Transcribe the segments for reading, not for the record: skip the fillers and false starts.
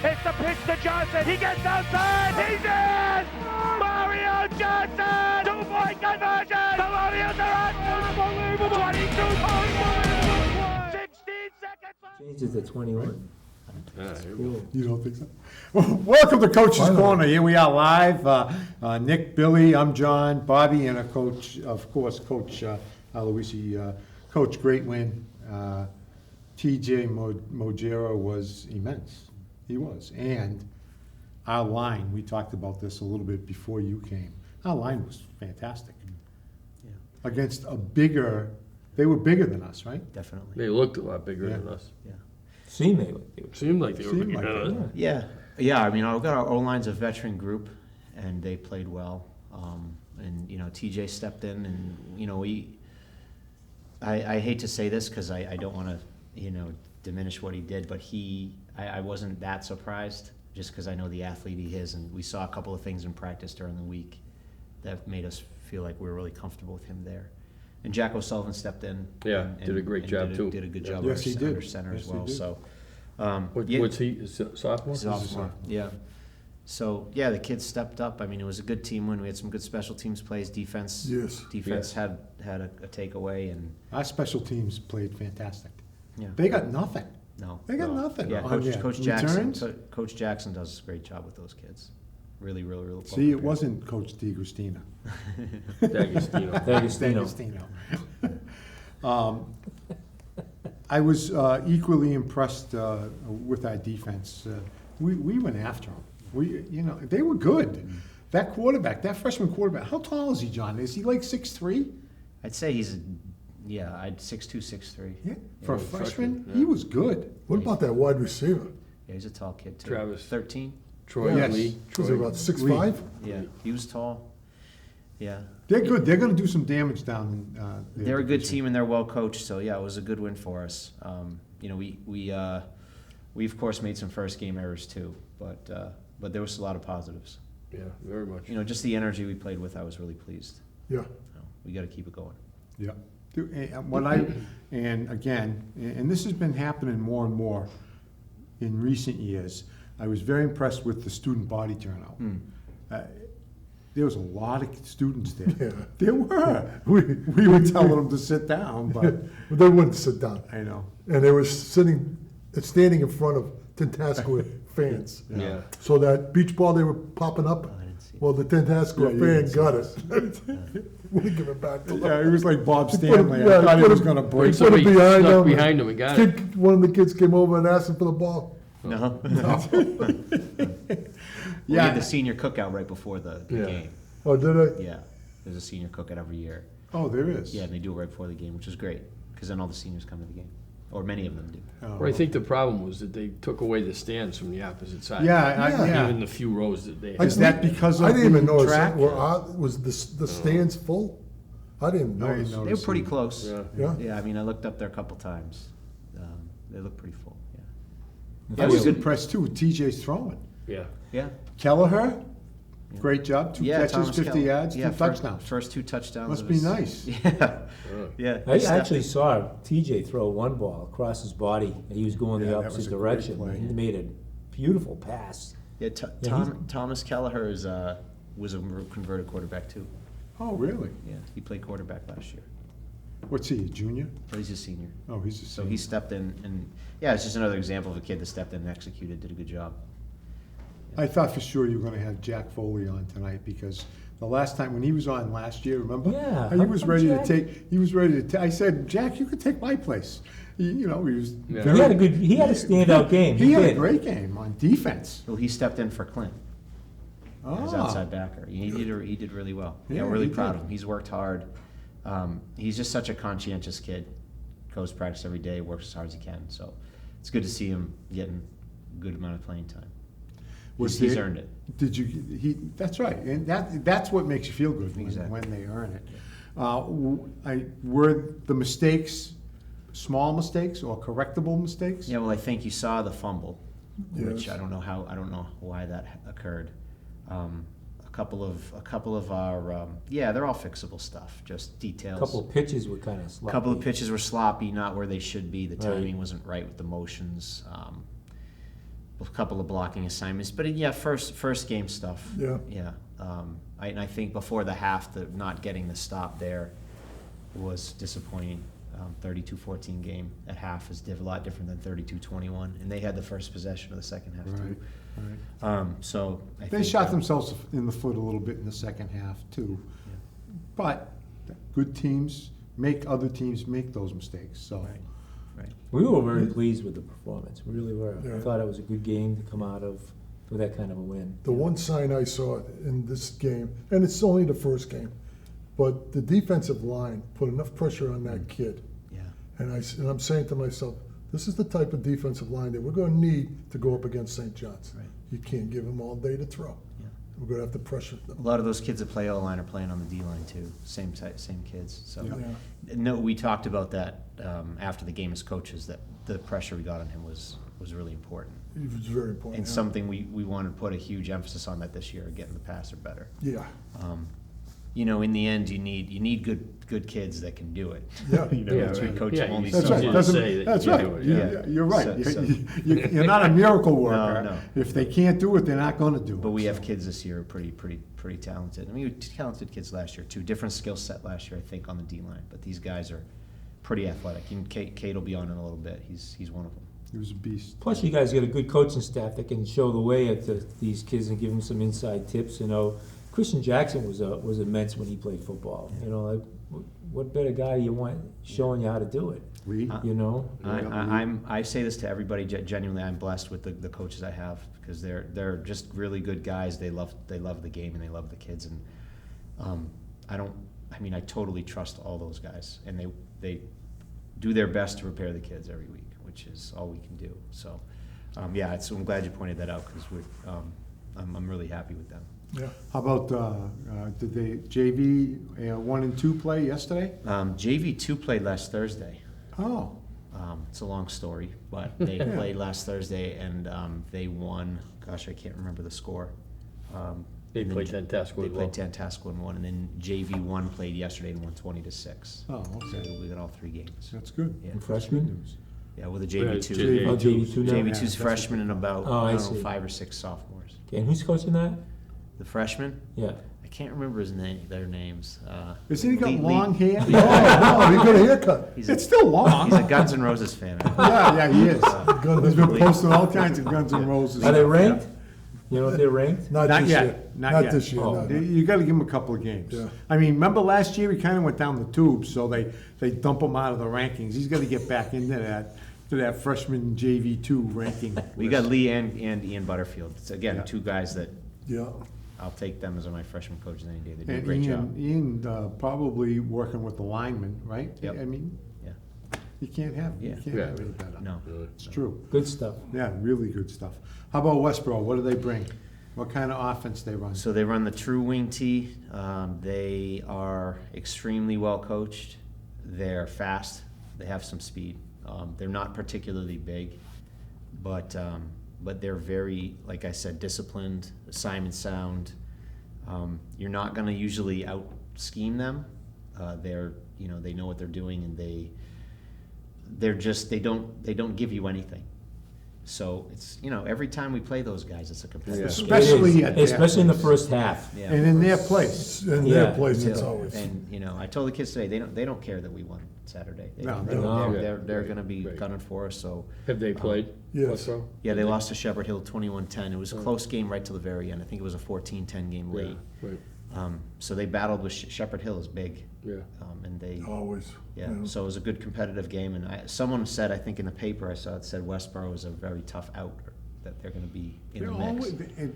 It's the pitch to Johnson. He gets outside. He's in. Mario Johnson. 2-point conversion. The Warriors are on. Unbelievable. 22 points. 16 seconds. Changes to 21. You don't think so? Well, welcome to Coach's Corner. Here we are live. Nick, Billy, I'm John, Bobby, and a coach, of course, Coach Aloisi. Coach, great win. TJ Mojero was immense. He was. And our line, we talked about this a little bit before you came. Our line was fantastic. Yeah. Against a bigger, they were bigger than us, right? Definitely. They looked a lot bigger than us. Yeah. Seemed Seemed like they were Seemed bigger like than us. Yeah. Yeah. I mean, I've got our O-line's a veteran group, and they played well. And TJ stepped in, and I hate to say this because I don't want to diminish what he did, but I wasn't that surprised just because I know the athlete he is, and we saw a couple of things in practice during the week that made us feel like we were really comfortable with him there. And Jack O'Sullivan stepped in. Yeah, and did a great job too. Did a good job Yes, he did. under center as well. So, What's he? Sophomore? sophomore. Yeah. So the kids stepped up. I mean, it was a good team win. We had some good special teams plays. Defense. Yes. Defense had a takeaway, and Our special teams played fantastic. yeah. They got nothing. No. They got nothing. Yeah, on their Coach Jackson. returns. Coach Jackson does a great job with those kids. Really See, well it prepared. wasn't Coach D'Agostino. D'Agostino. D'Agostino. I was equally impressed with our defense. We went after them. They were good. That quarterback, that freshman quarterback, how tall is he, John? Is he like 6'3"? I'd say he's 6'2", 6'3". Yeah, for a freshman, yeah. he was good. What about that wide receiver? Yeah, he's a tall kid too. Travis. 13. Troy Yes. Lee. Was Troy. he about 6'5"? Yeah, he was tall. Yeah. They're good. They're going to do some damage down in They're a good division. team and they're well coached, so yeah, it was a good win for us. We of course made some first game errors too, but there was a lot of positives. Yeah, very much. Just the energy we played with, I was really pleased. Yeah. We got to keep it going. Yeah. And this has been happening more and more in recent years. I was very impressed with the student body turnout. There was a lot of students there. Yeah. There were. We were telling them to sit down, but But they wouldn't sit down. I know. And they were standing in front of Tantascwa fans. Yeah. So that beach ball they were popping up, I didn't see well, the Tantascwa Yeah, you fan didn't got it. Wouldn't give it back to them. Yeah, it was like Bob Put it- Stanley. yeah, I thought he put was it- going to Put break. it Somebody behind snuck them. behind him and got it. One of the kids came over and asked him for the ball. No. We Yeah. had the senior cookout right before the Yeah. game. Oh, did I? Yeah, there's a senior cookout every year. Oh, there is. Yeah, and they do it right before the game, which is great because then all the seniors come to the game, or many of them do. Oh. Well, I think the problem was that they took away the stands from the opposite side. Yeah. Even the few rows that they Is had. that because of I didn't even the notice. track? Was the stands full? I didn't I didn't notice. know. They were pretty close. Yeah. Yeah. Yeah, I mean, I looked up there a couple times. They look pretty full. Yeah. I was impressed too with TJ's throwing. Yeah. Yeah. Kelleher, great job. Two Yeah, catches, Thomas 50 Keller. yards, Yeah, two touchdowns. First two touchdowns. Must of be his- nice. Yeah. Yeah. I He stepped actually in. saw TJ throw one ball across his body, and he was going Yeah, the that was opposite a great direction. play. He made a beautiful pass. Yeah, Yeah, Thomas Kelleher was a converted quarterback too. Oh, really? Yeah, he played quarterback last year. What's he, a junior? But he's a senior. Oh, he's a So senior. he stepped in, and yeah, it's just another example of a kid that stepped in and executed, did a good job. I thought for sure you were going to have Jack Foley on tonight because the last time when he was on last year, remember? Yeah, He was how come ready Jack- to take. He was ready to. I said, Jack, you could take my place. He was. Yeah. very- He had a standout game. He had a did. great game on defense. Well, he stepped in for Clint as outside backer. He did really well. Yeah, Yeah, we're really he proud did. of him. He's worked hard. He's just such a conscientious kid. Goes to practice every day, works as hard as he can. So it's good to see him getting a good amount of playing time. He's earned it. Did you? That's right, and that's what makes you feel good Exactly. when they earn it. Were the mistakes small mistakes or correctable mistakes? Yeah, well, I think you saw the fumble, which Yes. I don't know why that occurred. A couple of our they're all fixable stuff, just A details. couple of pitches were kind of sloppy. A couple of pitches were sloppy, not where they should be. The Right. timing wasn't right with the motions. couple of blocking assignments. But yeah, first game stuff. Yeah. Yeah. I think before the half, the not getting the stop there was disappointing. 32-14 game at half is a lot different than 32-21, and they had the first possession of the second half too. Right. So I They think shot themselves in the foot a little bit in the second half too. But good teams make other teams make those mistakes, so. Right. We were very pleased with the performance, we really were. Yeah. I thought it was a good game to come out of with that kind of a win. The one sign I saw in this game, and it's only the first game, but the defensive line put enough pressure on that kid. Yeah. And I'm saying to myself, this is the type of defensive line that we're going to need to go up against St. John's. Right. You can't give them all day to throw. Yeah. We're going to have to pressure A them. lot of those kids that play O-line are playing on the D-line too, same kids. So, Yeah. no, we talked about that after the game as coaches, that the pressure we got on him was really important. It was very important. And yeah. something we want to put a huge emphasis on that this year, getting the passer better. Yeah. In the end, you need good kids that can do it. Yeah. That's we right. coach Yeah, them only you That's so right. can't much. just Doesn't- say that That's you right. do it, yeah. You're right. So- You're not a miracle worker. No. If they can't do it, they're not gonna do it. But we have kids this year who are pretty talented. I mean, we had talented kids last year too. Different skill set last year, I think, on the D line. But these guys are pretty athletic. And Kate will be on in a little bit. He's one of them. He was a beast. Plus, you guys got a good coaching staff that can show the way to these kids and give them some inside tips. Christian Jackson was immense when he played football. Like, what better guy do you want showing you how to do it? Lee? I say this to everybody. Genuinely, I'm blessed with the coaches I have because they're just really good guys. They love the game and they love the kids. And I totally trust all those guys, and they do their best to prepare the kids every week, which is all we can do. So, I'm glad you pointed that out because I'm really happy with them. Yeah. How about, did they JV 1 and 2 play yesterday? JV 2 played last Thursday. Oh, It's a long story, but they played last Thursday and they won. Gosh, I can't remember the score. They And then played Tantasco They as well. played Tantasco and won, and then JV 1 played yesterday and won 20-6. oh, So okay. we got all 3 games. That's good. Yeah. And That's good freshmen? news. Yeah, with a Yeah, JV it's 2. JV Oh, JV2 now? JV Yeah, 2's that's freshmen and about Oh, I 5 see. or 6 sophomores. Okay, and who's coaching that? The freshmen, Yeah. I can't remember their names. Hasn't he got Lee- long hair? Oh, no, he got a haircut. He's It's still long. He's a Guns N' Roses fan. Yeah, he is. Gun- He's been posting all kinds of Guns N' Roses. Are they ranked? You know if they're ranked? Not Not this yet. year. Not yet. this year. Oh. no, no. You gotta give him a couple of games. Yeah. I mean, remember last year, he kinda went down the tubes, so they dump him out of the rankings. He's gotta get back into that freshman JV2 ranking. We got Lee and Ian Butterfield. It's, again, Yeah. 2 guys that Yeah. I'll take them as my freshman coaches any day. They do a And great job. Ian probably working with the linemen, right? Yep. I mean, Yeah. you can't have Yeah. any better. No. It's true. Good stuff. Yeah, really good stuff. How about Westboro? What do they bring? What kind of offense they run? So they run the true wing tee. They are extremely well coached. They're fast. They have some speed. They're not particularly big, but they're very, like I said, disciplined, assignment sound. You're not going to usually out scheme them. They know what they're doing, and they don't give you anything. So it's every time we play those guys, it's a competitive. Yeah. game. Especially It is, at especially in the that first half. Yeah. And in their place. In their Yeah, place, it's yeah. always. And I told the kids today they don't care that we won Saturday. No, They're, no. they're Right, going to be right. gunning for us. So Have they played? Yes. Westboro? yeah, they lost to Shepherd Hill 21-10. It was a close game right till the very end. I think it was a 14-10 game Yeah, late. right, So they battled with Shepherd Hill is big, yeah. and they Always. So it was a good competitive game. And someone said, I think in the paper I saw it said Westboro was a very tough out, that they're going to be in the They're mix. always- and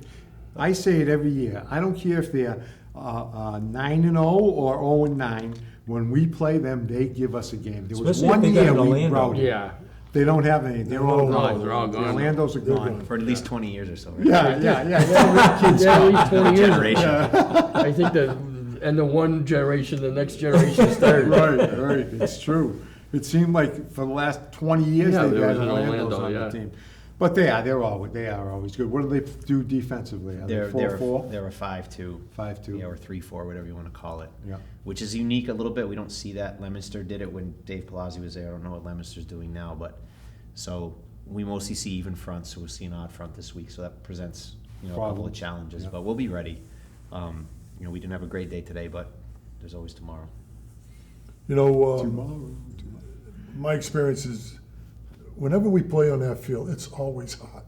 I say it every year. I don't care if they're 9-0 or 0-9. When we play them, they give us a game. There was Especially if one they got year an we Orlando. routed. Yeah, They don't have any. They're all No, gone. they're all The gone. Orlando's are They're gone. gone. For at least 20 years or so. Right? Yeah. yeah, at least 20 years. Generation. I think the one generation, the next generation started. Right. It's true. It seemed like for the last 20 years Yeah, they've there had was an Orlando's Orlando, on yeah. the team. But they are always good. What do they do defensively? Are they They're 4-4? a 5-2. 5-2. Yeah, or 3-4, whatever you want to call it. Yeah. Which is unique a little bit. We don't see that. Leominster did it when Dave Palazzi was there. I don't know what Leominster's doing now, but so we mostly see even fronts, so we'll see an odd front this week, so that presents, a couple of Problems. challenges, Yeah. but we'll be ready. We didn't have a great day today, but there's always tomorrow. Tomorrow. My experience is, whenever we play on that field, it's always hot.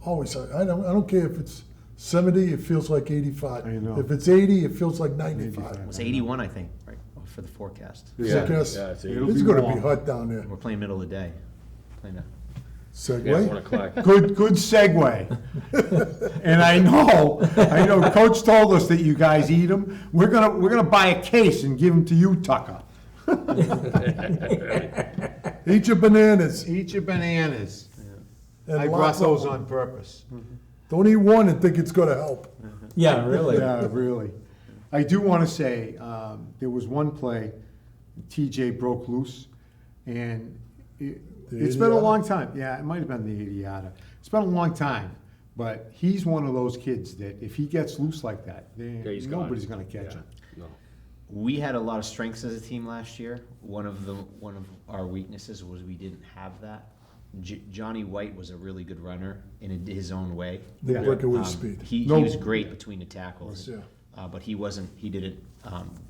Always hot. I don't care if it's 70, it feels like 85. I know. If it's 80, it feels like 95. It was 81, I think, right, for the forecast. So I guess yeah, it's It'll it's be gonna warm. be hot down there. We're playing middle of the day. Playing Yeah, 1 Segue? o'clock. Good segue. And I know, Coach told us that you guys eat them. We're gonna buy a case and give them to you, Tucker. Eat your bananas. Eat your bananas. and I brought lots of those them. on purpose. Don't eat one and think it's gonna help. Yeah, really. Yeah, really. I do want to say, there was one play, TJ broke loose, and it's been a 80-yarder? long time. Yeah, it might have been the 80-yarder. It's been a long time, but he's one of those kids that if he gets loose like that, Yeah, he's gone. nobody's going to catch Yeah. him. No. We had a lot of strengths as a team last year. One of our weaknesses was we didn't have that. Johnny White was a really good runner in his own way. The Yeah. breakaway speed. He No- was great between the tackles. Yeah. But he wasn't, he didn't,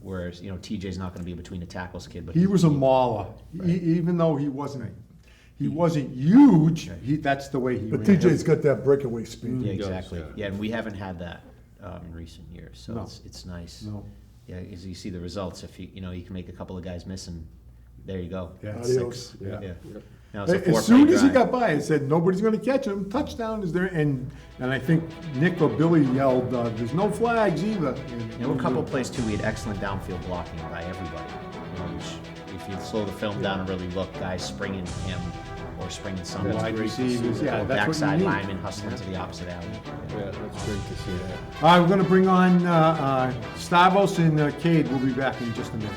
whereas, TJ's not gonna be a between the tackles kid, but. He was a mauler, even though he wasn't huge, that's the way he But ran. TJ's got that breakaway speed. Yeah, He does, exactly. yeah. Yeah, and we haven't had that, in recent years, so No. it's nice. No. Yeah, as you see the results, if you can make a couple of guys miss and there you go. Yeah. Adios. Yeah. Yeah. Now it's a As four-play soon as he drive. got by, it said, nobody's gonna catch him, touchdown is there, and I think Nick or Billy yelled, there's no flags either. And There were a couple of plays too, we had excellent downfield blocking by everybody. Which, if you slow the film down and really look, guys springing him or springing someone. Wide receivers, yeah, Or that's what you backside need. linemen hustling to the opposite alley. Yeah, that's great to see that. All right, we're gonna bring on Stavros and Cade, we'll be back in just a minute.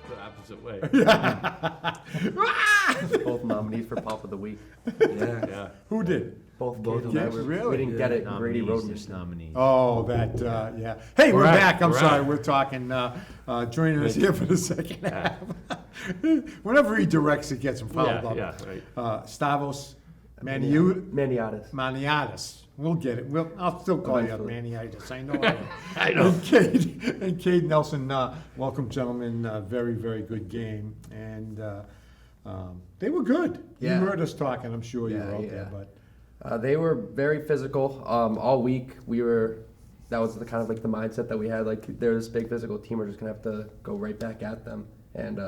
The opposite way. Both nominees for Pop of the Week. Yeah. Who did? Both Both games. kids? Really? We didn't get it. Grady Nominees, wrote just nominees. Oh, that, yeah. Hey, we're Right, back, I'm right. sorry, we're talking, joining us here for the second half. Whenever he directs, it gets him fouled up. Yeah, right. Stavros Maniatis. Maniatis. We'll get it. I'll still call you Eventually. Maniatis. I know. I know. And Cade Nelson, welcome, gentlemen. Very, very good game. And they were good. Yeah. You heard us talking. I'm sure you Yeah, were out yeah. there, but They were very physical. All week that was the kind of like the mindset that we had. Like they're this big physical team. We're just gonna have to go right back at them. And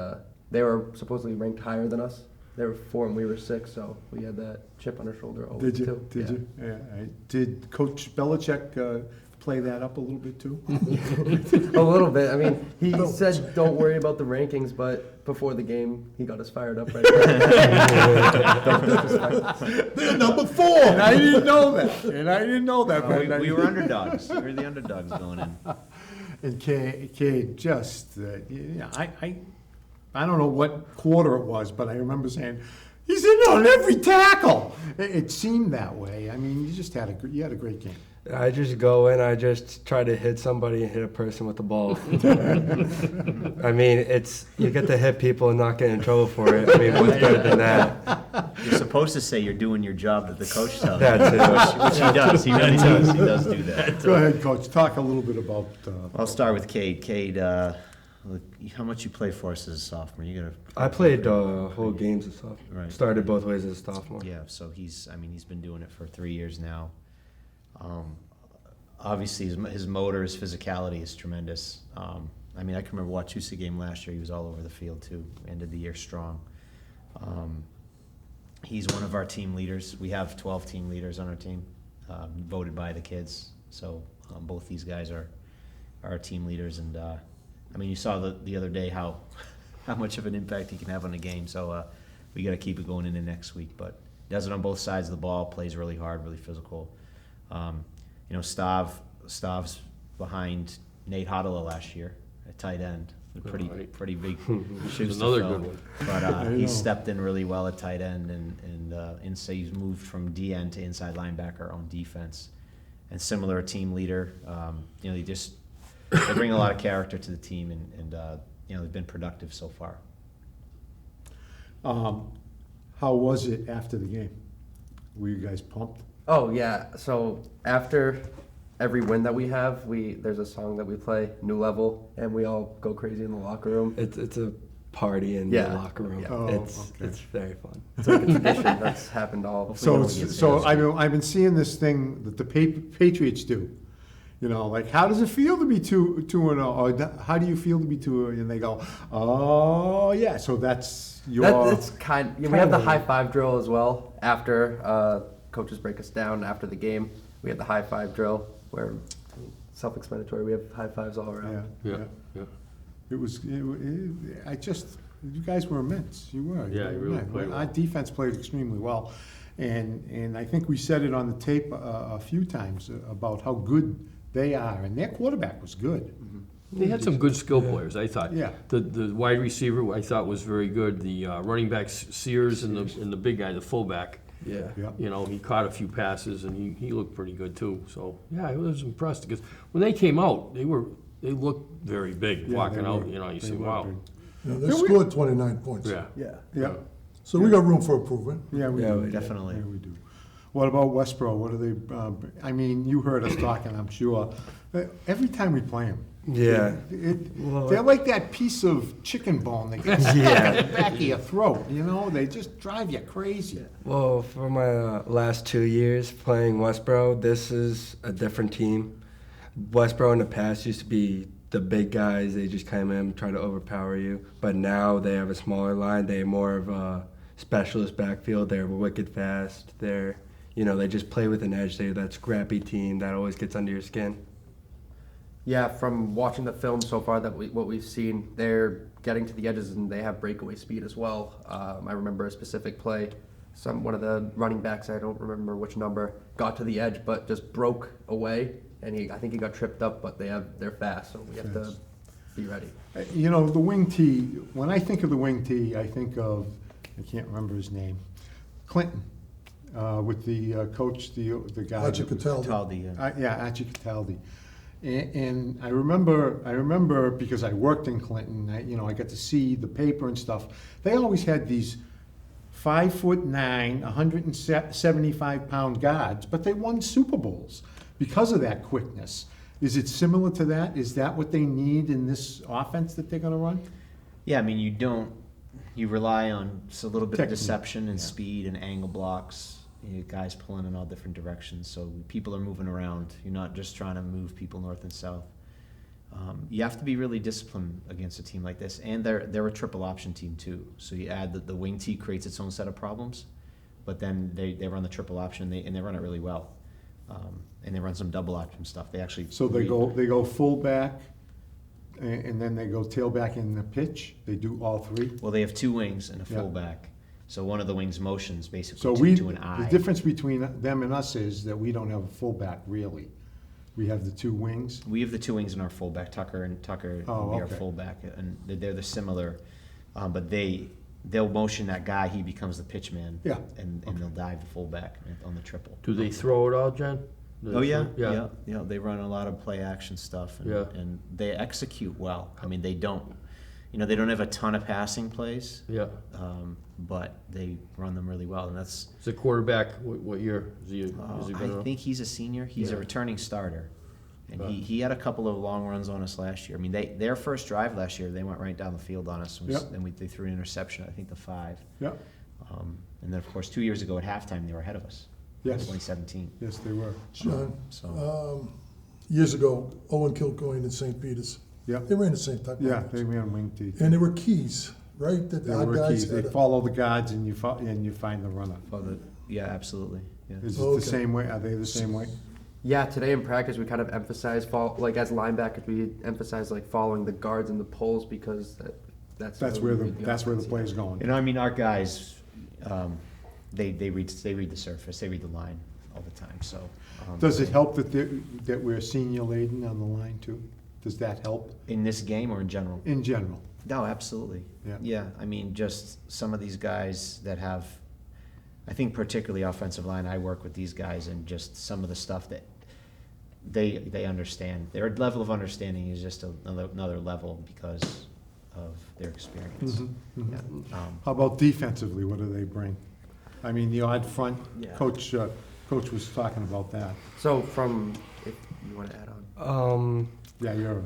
they were supposedly ranked higher than us. They were 4 and we were 6, so we had that chip on our shoulder. did you? Too. Did Yeah. you? Yeah. Did Coach Belichick play that up a little bit too? A little bit. I mean, he said don't worry about the rankings, but before the game, he got us fired up right there. They're number 4. And I didn't know that. but We were underdogs. We were the underdogs going in. And K just, I don't know what quarter it was, but I remember saying, he's in on every tackle. It seemed that way. I mean, you had a great game. I just go in, I just try to hit somebody and hit a person with the ball. I mean, you get to hit people and not get in trouble for it. I mean, what's better than that? You're supposed to say you're doing your job that the coach tells you. That's it. Which he does. He really does. He does do that. Go ahead, Coach. Talk a little bit about. I'll start with Cade. Cade, how much you play for us as a sophomore? You got I played whole games as a sophomore. Right. Started both ways as a sophomore. Yeah, so he's been doing it for 3 years now. Obviously, his motor, his physicality is tremendous. I mean, I can remember Wachusett game last year. He was all over the field too. Ended the year strong. He's one of our team leaders. We have 12 team leaders on our team, voted by the kids. So both these guys are our team leaders. And I mean, you saw the other day how much of an impact he can have on a game. So we got to keep it going into next week. But does it on both sides of the ball. Plays really hard, really physical. Stav's behind Nate Hodala last year at tight end. Pretty big shoes Another to fill. good one. But he stepped in really well at tight end, and so he's moved from DN to inside linebacker on defense. And similar team leader, they bring a lot of character to the team, and they've been productive so far. How was it after the game? Were you guys pumped? Oh yeah. So after every win that we have, there's a song that we play, New Level, and we all go crazy in the locker room. It's a party in the locker room. Yeah. Oh, It's okay. very fun. It's like a tradition that's happened all. So I've been seeing this thing that the Patriots do. Like, how does it feel to be 2-0? Or how do you feel to be 2-0? And they go, oh yeah. So that's your. That's we have the high five drill as well after coaches break us down after the game. We have the high five drill where self-explanatory. We have high fives all around. Yeah. You guys were immense. You were. Yeah, you really played well. Our defense played extremely well, and I think we said it on the tape a few times about how good they are, and their quarterback was good. They had some good skill players, I thought. Yeah. The wide receiver I thought was very good. The running backs, Sears, and the big guy, the fullback. Yeah. Yeah. He caught a few passes and he looked pretty good too. So yeah, I was impressed because when they came out, they looked very big Yeah, walking they out. were. You They say, were wow. big. They scored 29 points. Yeah. Yeah. Yeah. So we got room for improvement. Yeah, we Yeah, do. we do. Definitely. Yeah, we do. What about Westboro? What are they? You heard us talking, I'm sure. Every time we play them, Yeah. they're like that piece of chicken bone that gets stuck in the back of your throat. They just drive you crazy. Well, for my last 2 years playing Westboro, this is a different team. Westboro in the past used to be the big guys. They just come in and try to overpower you. But now they have a smaller line. They're more of a specialist backfield. They're wicked fast. They just play with an edge. They're that scrappy team that always gets under your skin. Yeah, from watching the film so far, what we've seen, they're getting to the edges and they have breakaway speed as well. I remember a specific play. One of the running backs, I don't remember which number, got to the edge but just broke away, and I think he got tripped up. But they're fast, so we have to be ready. The wing tee. When I think of the wing tee, I think of, I can't remember his name, Clinton, with the coach, the guy. Archie that was- Cataldi. Archie Cataldi. And I remember because I worked in Clinton, I got to see the paper and stuff. They always had these 5'9", 175-pound guards, but they won Super Bowls because of that quickness. Is it similar to that? Is that what they need in this offense that they're going to run? Yeah, you rely on just a little bit Technique, of deception and yeah. speed and angle blocks. Guys pulling in all different directions, so people are moving around. You're not just trying to move people north and south. You have to be really disciplined against a team like this, and they're a triple option team tee. So you add that the wing tee creates its own set of problems, but then they run the triple option and they run it really well. And they run some double option stuff. They actually. So they go fullback, and then they go tailback in the pitch? They do all three? Well, they have two wings and a Yeah. fullback. So one of the wings motions So basically to an eye. the difference between them and us is that we don't have a fullback, really. We have the two wings. We have the two wings in our fullback. Tucker Oh, will be our okay. fullback, and they're the similar, but they'll motion that guy. He becomes the pitch man. Yeah. And they'll dive the fullback on the triple. Do they throw it all, Jen? Do they Oh yeah, throw- yeah. They run a lot of play action stuff, and, Yeah. and they execute well. I mean, they don't have a ton of passing plays, Yeah. but they run them really well, and that's. Is the quarterback, what year? Is he I gonna? think he's a senior. He's a Yeah. returning starter, and Right. he had a couple of long runs on us last year. I mean, their first drive last year, they went right down the field on us, Yep. and they threw an interception. I think the 5. Yeah, And then of course 2 years ago at halftime, they were ahead of us. Yes. 2017. yes, they were. John, So years ago, Owen Kilcoyne and St. Peter's, Yeah, they ran the same type of yeah, offense. they ran wing T. And there were keys, right? That They our were guys keys. They had a- follow the guards and you find the runner. yeah, absolutely. Yeah. Is it Okay. the same way? Are they the same way? Yeah, today in practice we kind of emphasize like as linebackers we emphasize like following the guards and the poles because that's That's where where we the read that's where the offense, play's going. I mean, our guys, they read the surface, they read the line all the time. So Does it help that we're senior laden on the line too? Does that help in this game or in general? in general? No, absolutely. Yeah. I mean, just some of these guys that have, I think particularly offensive line, I work with these guys and just some of the stuff that they understand. Their level of understanding is just another level because of their experience. Mhm, mhm. Yeah. How about defensively? What do they bring? I mean, the odd front. Yeah. Coach was talking about that. So if you want to add on. Yeah, you're.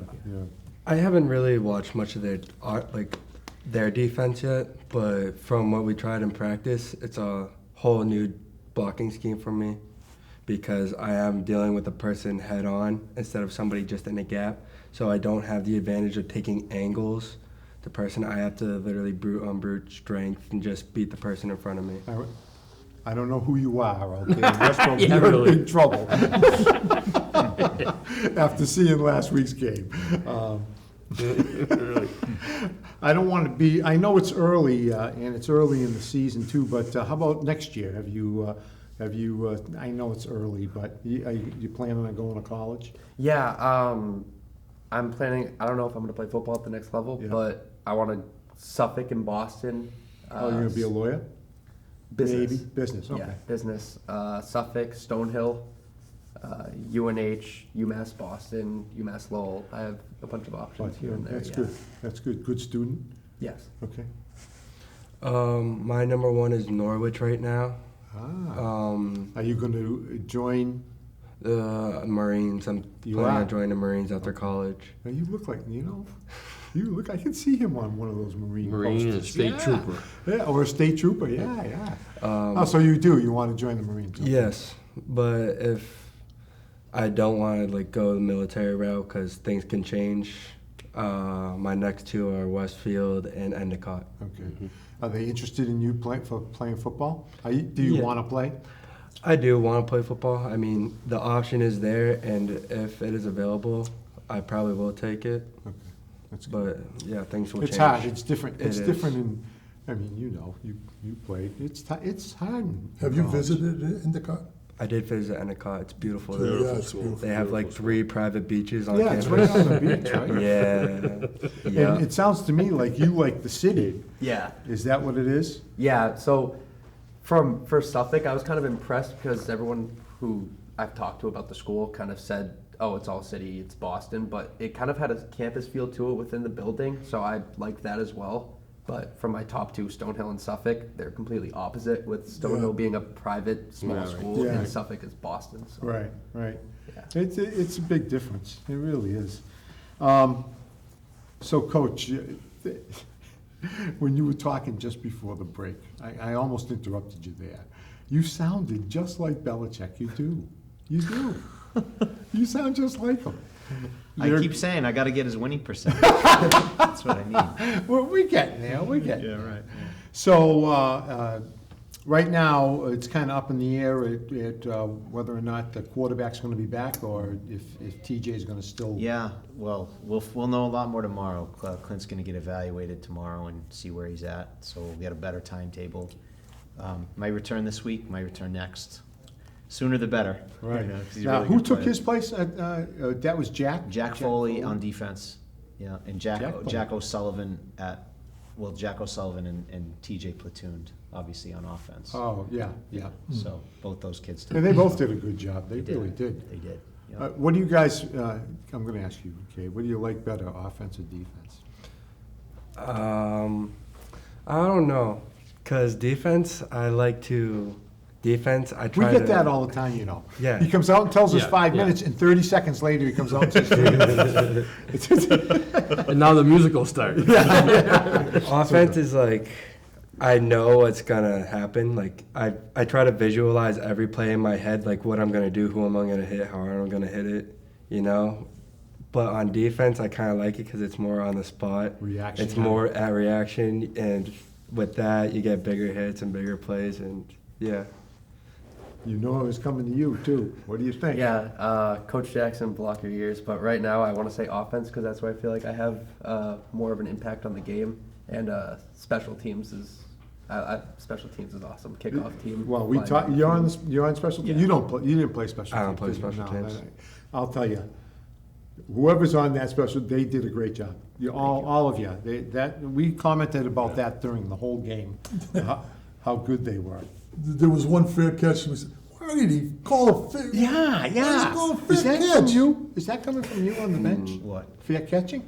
I haven't really watched much of their defense yet, but from what we tried in practice, it's a whole new blocking scheme for me because I am dealing with a person head on instead of somebody just in a gap. So I don't have the advantage of taking angles. The person I have to literally brute strength and just beat the person in front of me. I don't know who you are out there in Westbrook. Yeah, You're really. in big trouble after seeing last week's game. I don't want to be. I know it's early, and it's early in the season too. But how about next year? Have you? I know it's early, but are you planning on going to college? Yeah, I'm planning. I don't know if I'm going to play football at the next level, Yeah. but I want to Suffolk and Boston. Oh, you're gonna be a lawyer? business. Maybe business. Okay. Yeah, business. Suffolk, Stonehill, UNH, UMass Boston, UMass Lowell. I have a bunch of options here and there. That's yeah. good. That's good. Good student. Yes. Okay. My number one is Norwich right now. Are you going to join? The Marines. I'm You planning are? on joining the Marines after collage. Now you look like you look. I can see him on one of those Marine and posters. state Yeah. trooper. Yeah, or a state trooper. Yeah, yeah. Oh, so you do? You want to join the Marines? Okay. Yes, but if I don't want to go the military route because things can change, my next two are Westfield and Endicott. Okay. Are they interested in you playing football? Do you Yeah. want to play? I do want to play football. I mean, the option is there, and if it is available, I probably will take it. Okay, that's good. But yeah, things will It's change. hard. It's different. It It's is. different in. I mean, you played. It's hard. in Have you college. visited Endicott? I did visit Endicott. It's beautiful. Yeah, there. it's beautiful. They have like 3 private beaches on Yeah, it's campus. right on the beach, right? Yeah, yeah. And it sounds to me like you like the city. Yeah. Is that what it is? Yeah. So, for Suffolk, I was kind of impressed because everyone who I've talked to about the school kind of said, "Oh, it's all city, it's Boston," but it kind of had a campus feel to it within the building, so I liked that as well. But from my top two, Stonehill and Suffolk, they're completely opposite. With Stonehill Yeah. being a private small Yeah, right. school, Yeah. and Suffolk is Boston. So. Right. Yeah. It's a big difference. It really is. So, Coach, when you were talking just before the break, I almost interrupted you there. You sounded just like Belichick. You do. You do. You sound just like him. I You're- keep saying I got to get his winning percentage. That's what I need. We're getting there. We're getting Yeah, there. right. So, right now, it's kind of up in the air whether or not the quarterback's going to be back or if TJ is going to still. Yeah, well, we'll know a lot more tomorrow. Clint's going to get evaluated tomorrow and see where he's at, so we'll get a better timetable. My return this week, my return next. Sooner the better. Right. You know, 'cause he's a Now, really who good took player. his place? That was Jack? Jack Foley on defense, yeah, and Jack Foley. Jack O'Sullivan Jack O'Sullivan and TJ platooned, obviously, on offense. Oh, yeah. So both those kids did. And they both did a good job. They They really did. They did. Yeah. What do you guys, I'm going to ask you, okay, what do you like better, offense or defense? I don't know, cause defense, I We try get to. that all the time, you know. Yeah. He comes out and tells us Yeah, 5 yeah. minutes, and 30 seconds later, he comes out and says 3 minutes. And now the musical starts. Offense is like, I know what's gonna happen. Like I try to visualize every play in my head, like what I'm gonna do, who am I gonna hit, how hard I'm gonna hit it, you know. But on defense, I kind of like it because it's more on the spot. Reaction. It's more at reaction, and with that, you get bigger hits and bigger plays, and yeah. You know it was coming to you, too. What do you think? Yeah, Coach Jackson, block your ears. But right now, I want to say offense because that's where I feel like I have more of an impact on the game. And special teams is awesome. Kickoff team. Well, we flying talk. out. You're on special team. Yeah. You don't play. You didn't play special. I don't teams, play did you? special teams. I'll tell you, whoever's on that special, they did a great job. All of you. We commented about that during the whole game, how good they were. There was one fair catch. We said, why did he call a fair? Yeah. Why did he call a fair Is that catch? from you? Is that coming from you on the bench? What? Fair catching?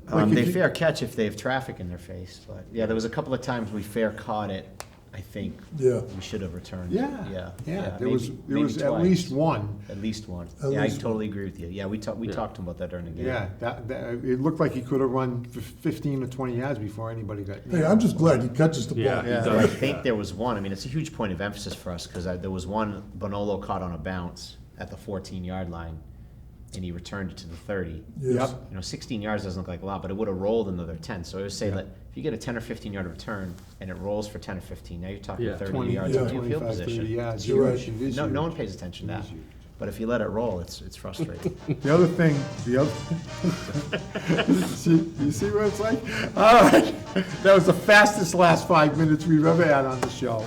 Like if They you- fair catch if they have traffic in their face, but yeah, there was a couple of times we fair caught it. I think Yeah. we should have returned. Yeah. Yeah. There was maybe at twice. least one. At least one. At Yeah, least I totally agree with you. Yeah, we talked about that during the game. Yeah, it looked like he could have run 15 or 20 yards before anybody got. Hey, I'm just glad he catches the ball. Yeah, he Yeah. So I does. think there was one. I mean, it's a huge point of emphasis for us because there was one Bonolo caught on a bounce at the 14-yard line, and he returned it to the 30. Yes. Yep. 16 yards doesn't look like a lot, but it would have rolled another 10. So I would say that if you get a 10 or 15-yard return and it rolls for 10 or 15, now you're talking Yeah. 30 20, yards yeah, into your field 25, 30 position. yards. You're right. It is No huge. one pays attention to It that. is huge. But if you let it roll, it's frustrating. The other thing, you see what it's like? All right, that was the fastest last 5 minutes we've ever had on the show.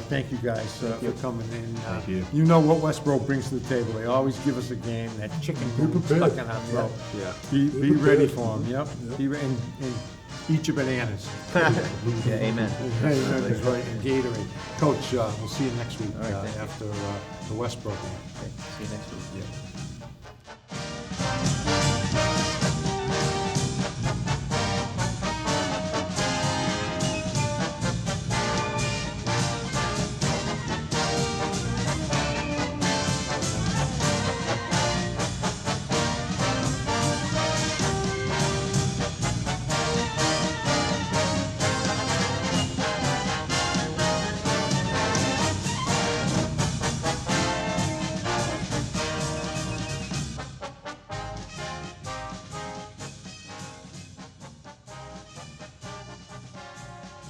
Thank you guys for coming in. Thank you. You know what Westboro brings to the table. They always give us a game, that chicken Be prepared. stuck in our throat. Yeah. Be ready for them, yep. And eat your bananas. Yeah, amen. Hey, that's right, and Gatorade. Coach, we'll see you next week All right, thank you. after the Westboro game. Okay, see you next week. Yeah.